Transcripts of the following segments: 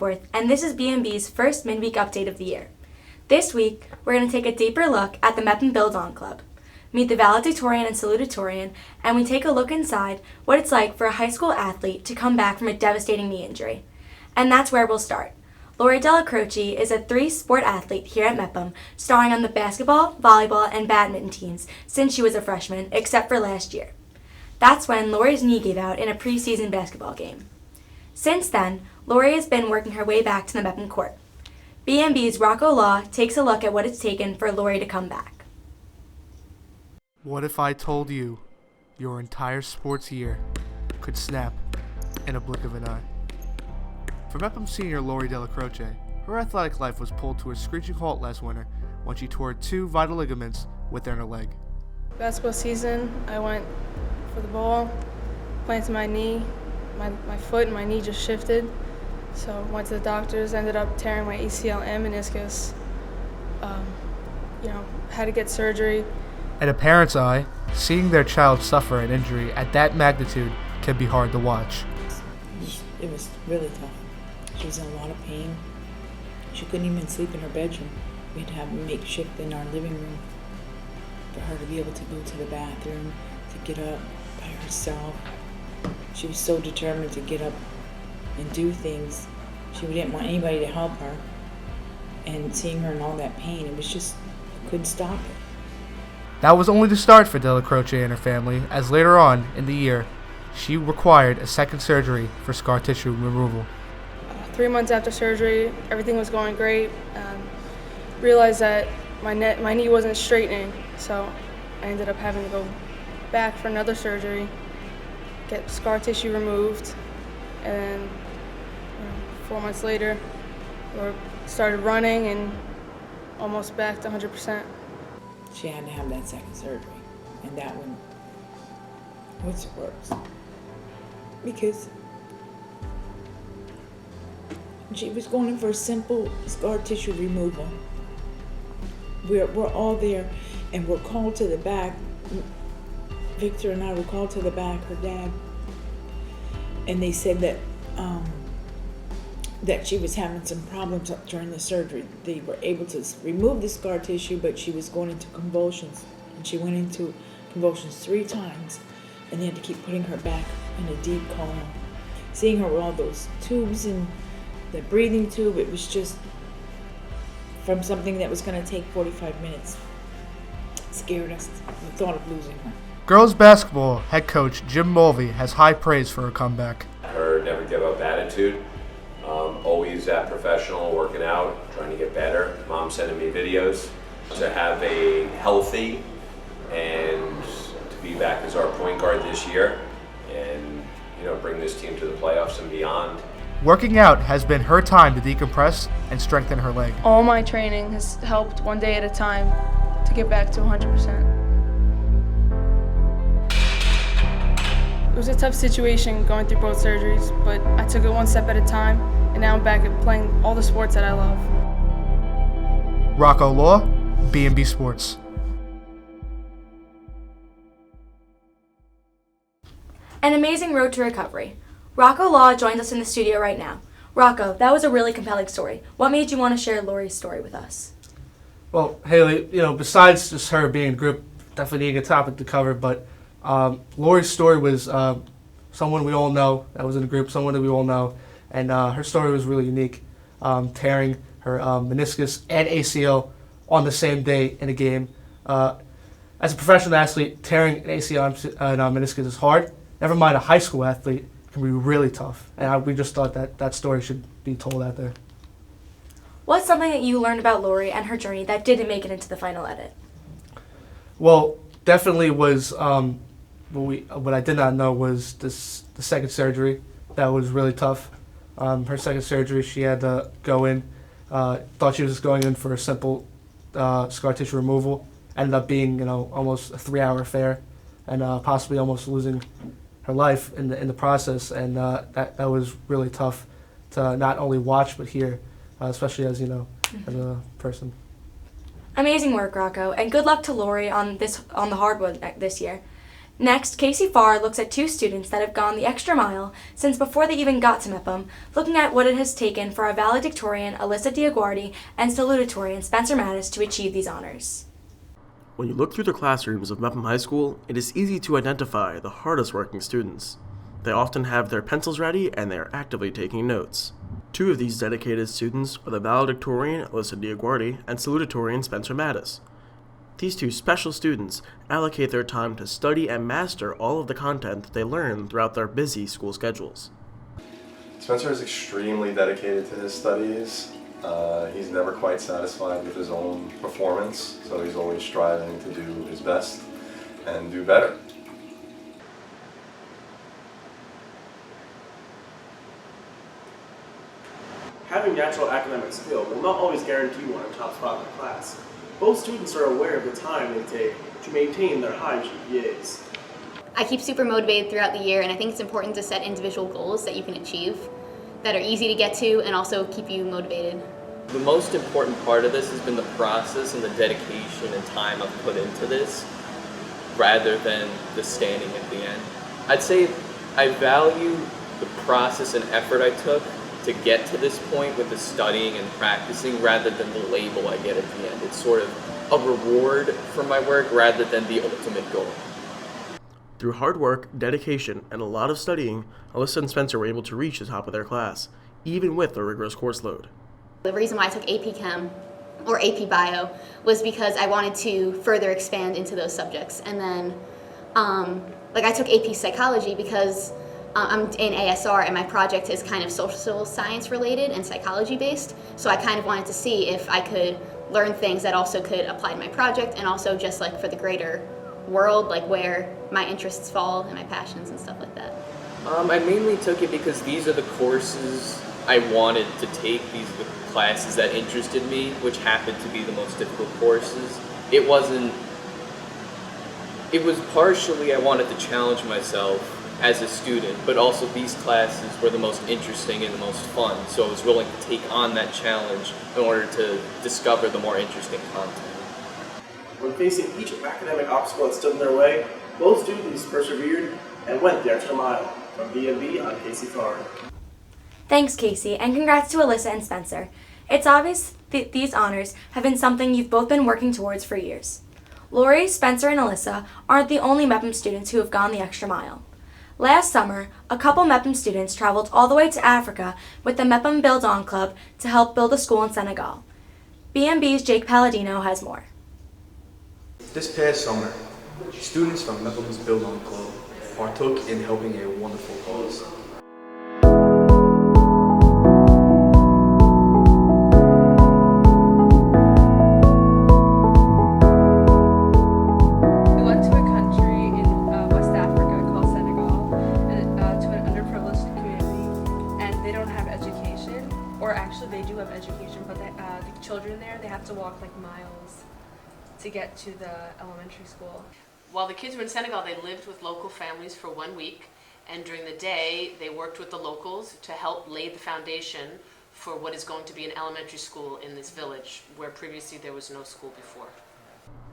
Hepworth, and this is B&B's first midweek update of the year. This week, we're going to take a deeper look at the Mepham Build On Club, meet the Valedictorian and Salutatorian, and we take a look inside what it's like for a high school athlete to come back from a devastating knee injury. And that's where we'll start. Lori Della Croce is a three-sport athlete here at Mepham, starring on the basketball, volleyball, and badminton teams since she was a freshman, except for last year. That's when Lori's knee gave out in a preseason basketball game. Since then, Lori has been working her way back to the Mepham court. B&B's Rocco Law takes a look at what it's taken for Lori to come back. What if I told you your entire sports year could snap in a blink of an eye? For Mepham senior Lori Della Croce, her athletic life was pulled to a screeching halt last winter when she tore two vital ligaments within her leg. Basketball season, I went for the ball, planted my knee, my foot and my knee just shifted. So went to the doctors, ended up tearing my ACL and meniscus. Had to get surgery. In a parent's eye, seeing their child suffer an injury at that magnitude can be hard to watch. It was really tough. She was in a lot of pain. She couldn't even sleep in her bedroom. We had to have a makeshift in our living room for her to be able to go to the bathroom, to get up by herself. She was so determined to get up and do things. She didn't want anybody to help her. And seeing her in all that pain, it was just, couldn't stop it. That was only the start for Della Croce and her family, as later on in the year, she required a second surgery for scar tissue removal. 3 months after surgery, everything was going great. Realized that my knee wasn't straightening, so I ended up having to go back for another surgery, get scar tissue removed, and 4 months later, we started running and almost back to 100%. She had to have that second surgery, and that one was worse because she was going in for a simple scar tissue removal. We're all there, and we're called to the back. Victor and I were called to the back, her dad, and they said that that she was having some problems during the surgery. They were able to remove the scar tissue, but she was going into convulsions, and she went into convulsions 3 times, and they had to keep putting her back in a deep coma. Seeing her with all those tubes and the breathing tube, it was just from something that was going to take 45 minutes. Scared us, the thought of losing her. Girls basketball head coach Jim Mulvey has high praise for her comeback. Her never give up attitude, always that professional, working out, trying to get better. Mom sending me videos. To have a healthy and to be back as our point guard this year and bring this team to the playoffs and beyond. Working out has been her time to decompress and strengthen her leg. All my training has helped one day at a time to get back to 100%. It was a tough situation going through both surgeries, but I took it one step at a time, and now I'm back at playing all the sports that I love. Rocco Law, B&B Sports. An amazing road to recovery. Rocco Law joins us in the studio right now. Rocco, that was a really compelling story. What made you want to share Lori's story with us? Well, Haley, besides just her being a group, definitely needing a topic to cover, but Lori's story was someone we all know that was in the group, someone that we all know, and her story was really unique, tearing her meniscus and ACL on the same day in a game. As a professional athlete, tearing an ACL and meniscus is hard. Never mind a high school athlete, can be really tough. And we just thought that story should be told out there. What's something that you learned about Lori and her journey that didn't make it into the final edit? Well, definitely was what I did not know was the second surgery. That was really tough. Her second surgery, she had to go in. Thought she was just going in for a simple scar tissue removal. Ended up being almost a 3-hour affair, and possibly almost losing her life in the process. And that was really tough to not only watch but hear, especially as as a person. Amazing work, Rocco, and good luck to Lori on the hardwood this year. Next, Casey Farr looks at two students that have gone the extra mile since before they even got to Mepham, looking at what it has taken for our valedictorian Alyssa Diaguardi and salutatorian Spencer Mattis to achieve these honors. When you look through the classrooms of Mepham High School, it is easy to identify the hardest working students. They often have their pencils ready and they are actively taking notes. Two of these dedicated students are the valedictorian Alyssa Diaguardi and salutatorian Spencer Mattis. These two special students allocate their time to study and master all of the content that they learn throughout their busy school schedules. Spencer is extremely dedicated to his studies. He's never quite satisfied with his own performance, so he's always striving to do his best and do better. Having natural academic skill will not always guarantee one a top spot in the class. Both students are aware of the time they take to maintain their high GPAs. I keep super motivated throughout the year, and I think it's important to set individual goals that you can achieve, that are easy to get to, and also keep you motivated. The most important part of this has been the process and the dedication and time I've put into this, rather than the standing at the end. I'd say I value the process and effort I took to get to this point with the studying and practicing rather than the label I get at the end. It's sort of a reward for my work rather than the ultimate goal. Through hard work, dedication, and a lot of studying, Alyssa and Spencer were able to reach the top of their class, even with a rigorous course load. The reason why I took AP Chem or AP Bio was because I wanted to further expand into those subjects. And then I took AP Psychology because I'm in ASR and my project is kind of social science related and psychology based. So I kind of wanted to see if I could learn things that also could apply to my project and also just like for the greater world, like where my interests fall and my passions and stuff like that. I mainly took it because these are the courses I wanted to take. These are the classes that interested me, which happened to be the most difficult courses. It was partially I wanted to challenge myself as a student, but also these classes were the most interesting and the most fun, so I was willing to take on that challenge in order to discover the more interesting content. When facing each academic obstacle that stood in their way, both students persevered and went the extra mile. From B&B, I'm Casey Farr. Thanks, Casey, and congrats to Alyssa and Spencer. It's obvious that these honors have been something you've both been working towards for years. Lori, Spencer, and Alyssa aren't the only Mepham students who have gone the extra mile. Last summer, a couple Mepham students traveled all the way to Africa with the Mepham Build On Club to help build a school in Senegal. B&B's Jake Palladino has more. This past summer, students from Mepham's Build On Club partook in helping a wonderful cause. Children there, they have to walk like miles to get to the elementary school. While the kids were in Senegal, they lived with local families for 1 week, and during the day they worked with the locals to help lay the foundation for what is going to be an elementary school in this village where previously there was no school before.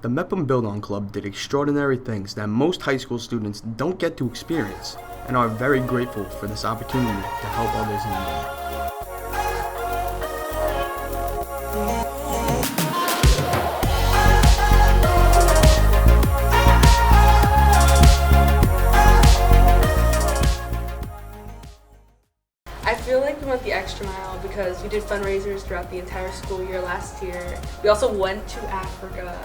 The Mepham Build On Club did extraordinary things that most high school students don't get to experience and are very grateful for this opportunity to help others in need. I feel like we went the extra mile because we did fundraisers throughout the entire school year last year. We also went to Africa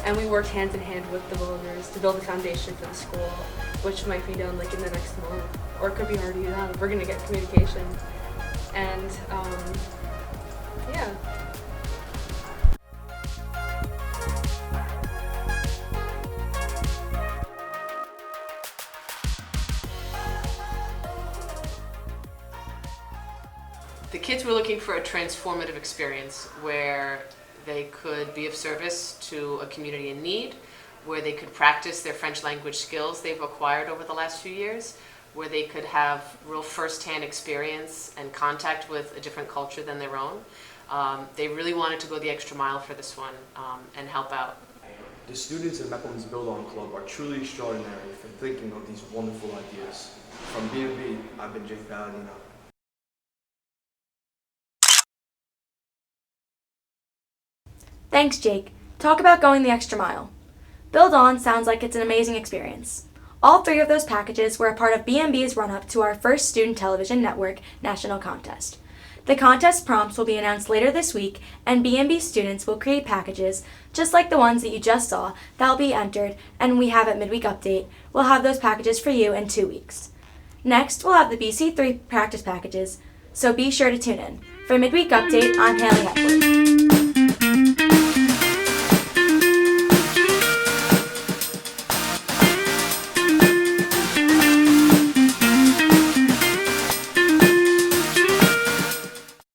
and we worked hand in hand with the villagers to build the foundation for the school, which might be done like in the next month, or it could be already done. We're gonna get communication. And yeah. The kids were looking for a transformative experience where they could be of service to a community in need, where they could practice their French language skills they've acquired over the last few years, where they could have real first-hand experience and contact with a different culture than their own. They really wanted to go the extra mile for this one and help out. The students in Mepham Build On Club are truly extraordinary for thinking of these wonderful ideas. From B&B, I've been Jake Valedictorian. Thanks, Jake. Talk about going the extra mile. Build On sounds like it's an amazing experience. All 3 of those packages were a part of B&B's run-up to our first Student Television Network national contest. The contest prompts will be announced later this week, and B&B students will create packages just like the ones that you just saw that will be entered, and we have at Midweek Update. We'll have those packages for you in 2 weeks. Next, we'll have the BC3 practice packages, so be sure to tune in. For Midweek Update, I'm Haley Hepworth.